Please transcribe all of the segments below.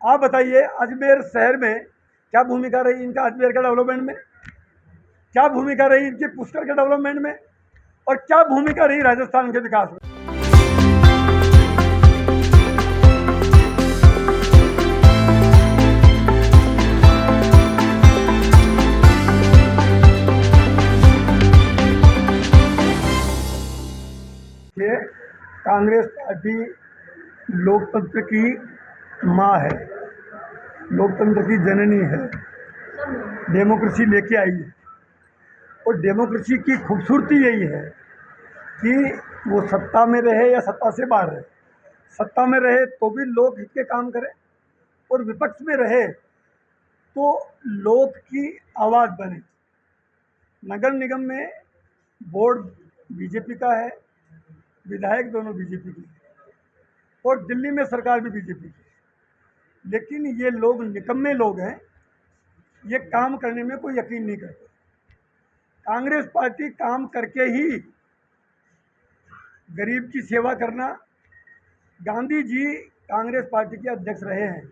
आप बताइए अजमेर शहर में क्या भूमिका रही इनका, अजमेर के डेवलपमेंट में क्या भूमिका रही इनकी, पुष्कर के डेवलपमेंट में, और क्या भूमिका रही राजस्थान के विकास में। ये कांग्रेस पार्टी लोकतंत्र की माँ है, लोकतंत्र की जननी है, डेमोक्रेसी लेके आई है। और डेमोक्रेसी की खूबसूरती यही है कि वो सत्ता में रहे या सत्ता से बाहर रहे, सत्ता में रहे तो भी लोक हित के काम करे, और विपक्ष में रहे तो लोक की आवाज़ बने। नगर निगम में बोर्ड बीजेपी का है, विधायक दोनों बीजेपी के, और दिल्ली में सरकार भी बीजेपी की। लेकिन ये लोग निकम्मे लोग हैं, ये काम करने में कोई यकीन नहीं करते। कांग्रेस पार्टी काम करके ही गरीब की सेवा करना, गांधी जी कांग्रेस पार्टी के अध्यक्ष रहे हैं।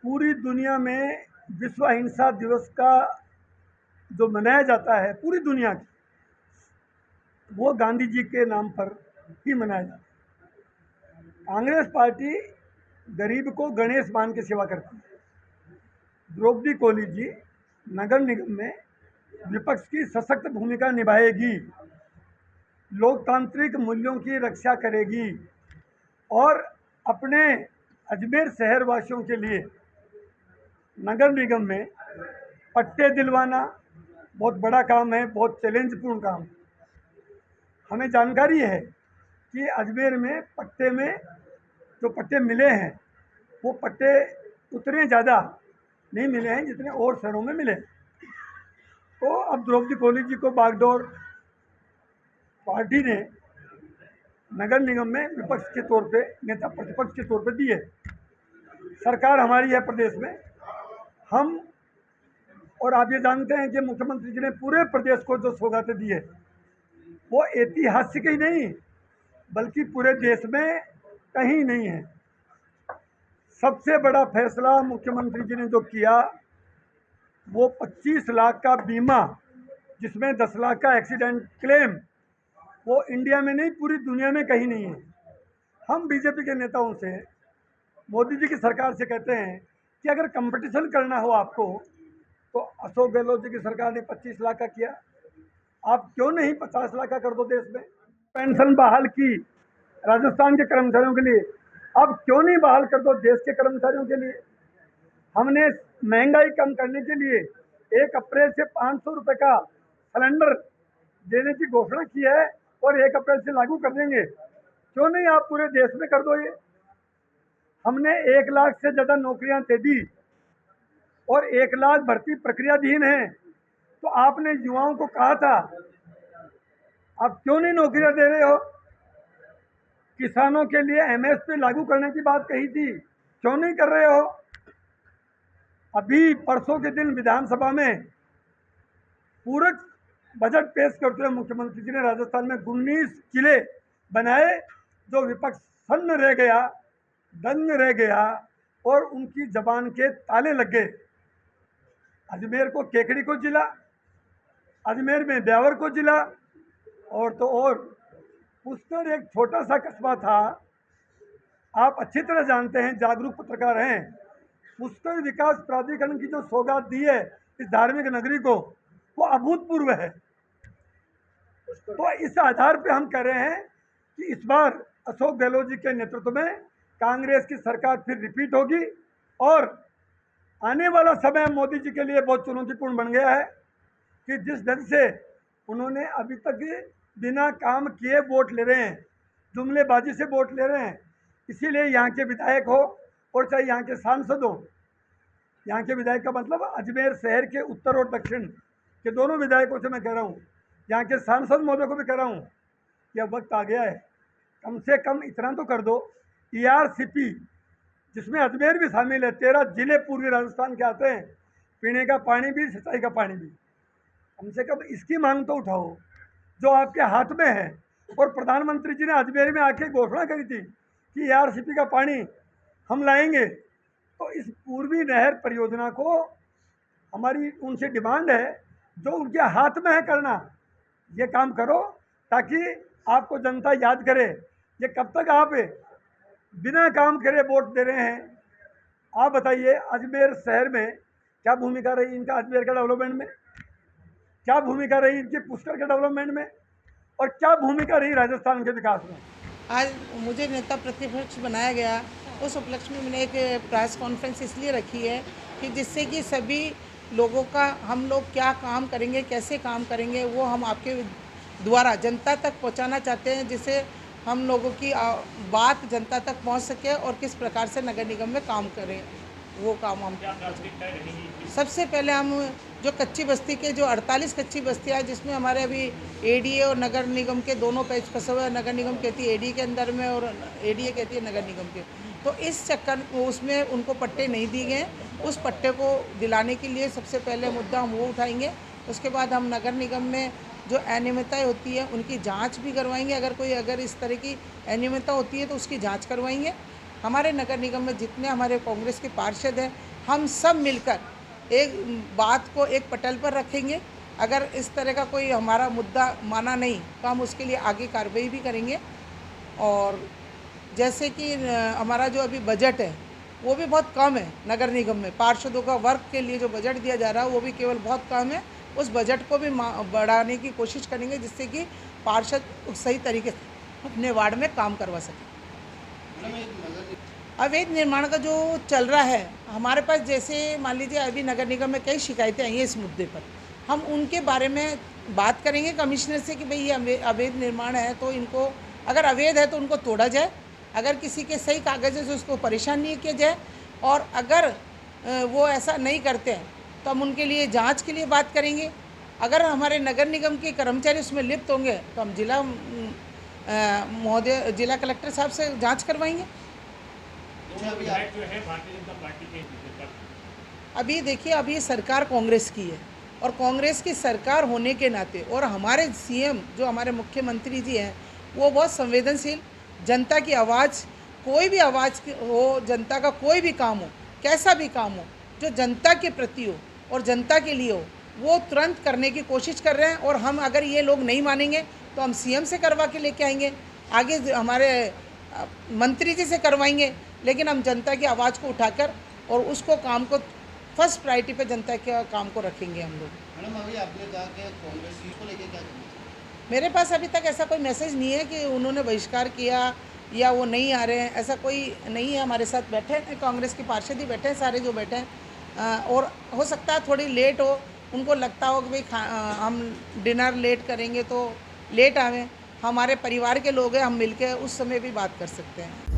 पूरी दुनिया में विश्व अहिंसा दिवस का जो मनाया जाता है पूरी दुनिया की, वो गांधी जी के नाम पर ही मनाया जाता है। कांग्रेस पार्टी गरीब को गणेश मान के सेवा करती है। द्रौपदी कोली जी नगर निगम में विपक्ष की सशक्त भूमिका निभाएगी, लोकतांत्रिक मूल्यों की रक्षा करेगी, और अपने अजमेर शहर वासियों के लिए नगर निगम में पट्टे दिलवाना बहुत बड़ा काम है, बहुत चैलेंजपूर्ण काम है। हमें जानकारी है कि अजमेर में पट्टे में जो पट्टे मिले हैं वो पट्टे उतने ज़्यादा नहीं मिले हैं जितने और शहरों में मिले। तो अब द्रौपदी कोली जी को बागडोर पार्टी ने नगर निगम में विपक्ष के तौर पे, नेता प्रतिपक्ष के तौर पे दी है। सरकार हमारी है प्रदेश में, हम, और आप ये जानते हैं कि मुख्यमंत्री जी ने पूरे प्रदेश को जो सौगातें दी है वो ऐतिहासिक ही नहीं बल्कि पूरे देश में कहीं नहीं है। सबसे बड़ा फैसला मुख्यमंत्री जी ने जो किया वो 25 लाख का बीमा, जिसमें 10 लाख का एक्सीडेंट क्लेम, वो इंडिया में नहीं पूरी दुनिया में कहीं नहीं है। हम बीजेपी के नेताओं से, मोदी जी की सरकार से कहते हैं कि अगर कंपटीशन करना हो आपको तो अशोक गहलोत जी की सरकार ने 25 लाख का किया, आप क्यों नहीं 50 लाख का कर दो देश में। पेंशन बहाल की राजस्थान के कर्मचारियों के लिए, अब क्यों नहीं बहाल कर दो देश के कर्मचारियों के लिए। हमने महंगाई कम करने के लिए 1 अप्रैल से 500 रुपये का सिलेंडर देने की घोषणा की है और 1 अप्रैल से लागू कर देंगे। क्यों नहीं आप पूरे देश में कर दो ये। हमने 1 लाख से ज़्यादा नौकरियां दे दी और 1 लाख भर्ती प्रक्रियाधीन है। तो आपने युवाओं को कहा था, आप क्यों नहीं नौकरियां दे रहे हो। किसानों के लिए एमएसपी लागू करने की बात कही थी, क्यों नहीं कर रहे हो। अभी परसों के दिन विधानसभा में पूरक बजट पेश करते हुए मुख्यमंत्री जी ने राजस्थान में 19 किले बनाए, जो विपक्ष सन्न रह गया, दंग रह गया और उनकी जबान के ताले लग गए। अजमेर को केकड़ी को जिला, अजमेर में ब्यावर को जिला, और तो और पुष्कर एक छोटा सा कस्बा था। आप अच्छी तरह जानते हैं, जागरूक पत्रकार हैं, पुष्कर विकास प्राधिकरण की जो सौगात दी है इस धार्मिक नगरी को, वो अभूतपूर्व है। तो इस आधार पे हम कह रहे हैं कि इस बार अशोक गहलोत जी के नेतृत्व में कांग्रेस की सरकार फिर रिपीट होगी, और आने वाला समय मोदी जी के लिए बहुत चुनौतीपूर्ण बन गया है कि जिस ढंग से उन्होंने अभी तक बिना काम किए वोट ले रहे हैं, जुमलेबाजी से वोट ले रहे हैं। इसीलिए यहाँ के विधायक हो और चाहे यहाँ के सांसद हो, यहाँ के विधायक का मतलब अजमेर शहर के उत्तर और दक्षिण के दोनों विधायकों से मैं कह रहा हूँ, यहाँ के सांसद महोदय को भी कह रहा हूँ कि अब वक्त आ गया है, कम से कम इतना तो कर दो। ERCP जिसमें अजमेर भी शामिल है, 13 जिले पूर्वी राजस्थान के आते हैं, पीने का पानी भी, सिंचाई का पानी भी, कम से कम इसकी मांग तो उठाओ जो आपके हाथ में है। और प्रधानमंत्री जी ने अजमेर में आके घोषणा करी थी कि ERCP का पानी हम लाएंगे, तो इस पूर्वी नहर परियोजना को हमारी उनसे डिमांड है, जो उनके हाथ में है करना, ये काम करो ताकि आपको जनता याद करे। ये कब तक आप बिना काम करे वोट दे रहे हैं? आप बताइए, अजमेर शहर में क्या भूमिका रही इनका, अजमेर का डेवलपमेंट में क्या भूमिका रही इनकी, पुष्कर के डेवलपमेंट में, और क्या भूमिका रही राजस्थान के विकास में? आज मुझे नेता प्रतिपक्ष बनाया गया, उस उपलक्ष्य में मैंने एक प्रेस कॉन्फ्रेंस इसलिए रखी है कि जिससे कि सभी लोगों का, हम लोग क्या काम करेंगे, कैसे काम करेंगे, वो हम आपके द्वारा जनता तक पहुंचाना चाहते हैं, जिससे हम लोगों की बात जनता तक पहुंच सके और किस प्रकार से नगर निगम में काम करें, वो काम हम। सबसे पहले हम जो कच्ची बस्ती के जो 48 कच्ची बस्तियाँ हैं, जिसमें हमारे अभी एडीए और नगर निगम के दोनों पेज फंसे हुए हैं। नगर निगम कहती है एडीए के अंदर में और एडीए कहती है नगर निगम के, तो इस चक्कर उसमें उनको पट्टे नहीं दिए गए। उस पट्टे को दिलाने के लिए सबसे पहले मुद्दा हम वो उठाएंगे। उसके बाद हम नगर निगम में जो अनियमितताएँ होती है उनकी जाँच भी करवाएंगे। अगर इस तरह की अनियमितता होती है तो उसकी जाँच करवाएंगे। हमारे नगर निगम में जितने हमारे कांग्रेस के पार्षद हैं, हम सब मिलकर एक बात को एक पटल पर रखेंगे। अगर इस तरह का कोई हमारा मुद्दा माना नहीं तो हम उसके लिए आगे कार्रवाई भी करेंगे। और जैसे कि हमारा जो अभी बजट है वो भी बहुत कम है नगर निगम में, पार्षदों का वर्क के लिए जो बजट दिया जा रहा है वो भी केवल बहुत कम है। उस बजट को भी बढ़ाने की कोशिश करेंगे, जिससे कि पार्षद सही तरीके से अपने वार्ड में काम करवा सकें। अवैध निर्माण का जो चल रहा है हमारे पास, जैसे मान लीजिए अभी नगर निगम में कई शिकायतें आई हैं इस मुद्दे पर, हम उनके बारे में बात करेंगे कमिश्नर से कि भाई ये अवैध निर्माण है, तो इनको अगर अवैध है तो उनको तोड़ा जाए, अगर किसी के सही कागज़ है तो उसको परेशान नहीं किया जाए, और अगर वो ऐसा नहीं करते हैं तो हम उनके लिए जांच के लिए बात करेंगे। अगर हमारे नगर निगम के कर्मचारी उसमें लिप्त होंगे तो हम जिला कलेक्टर साहब से जाँच करवाएंगे। अभी देखिए, अभी सरकार कांग्रेस की है और कांग्रेस की सरकार होने के नाते, और हमारे सीएम जो हमारे मुख्यमंत्री जी हैं वो बहुत संवेदनशील, जनता की आवाज़, कोई भी आवाज़ हो, जनता का कोई भी काम हो, कैसा भी काम हो, जो जनता के प्रति हो और जनता के लिए हो, वो तुरंत करने की कोशिश कर रहे हैं। और हम अगर ये लोग नहीं मानेंगे तो हम सीएम से करवा के लेके आएंगे, आगे हमारे मंत्री जी से करवाएंगे, लेकिन हम जनता की आवाज़ को उठाकर और उसको काम को फर्स्ट प्रायोरिटी पे जनता के काम को रखेंगे हम लोग। मैडम, अभी आपने कहा कि कांग्रेस को लेकर क्या करना? मेरे पास अभी तक ऐसा कोई मैसेज नहीं है कि उन्होंने बहिष्कार किया या वो नहीं आ रहे हैं, ऐसा कोई नहीं है। हमारे साथ बैठे हैं कांग्रेस के पार्षद ही बैठे हैं, सारे जो बैठे हैं, और हो सकता है थोड़ी लेट हो, उनको लगता हो कि भाई हम डिनर लेट करेंगे तो लेट आवें। हमारे परिवार के लोग हैं, हम मिलकर उस समय भी बात कर सकते हैं।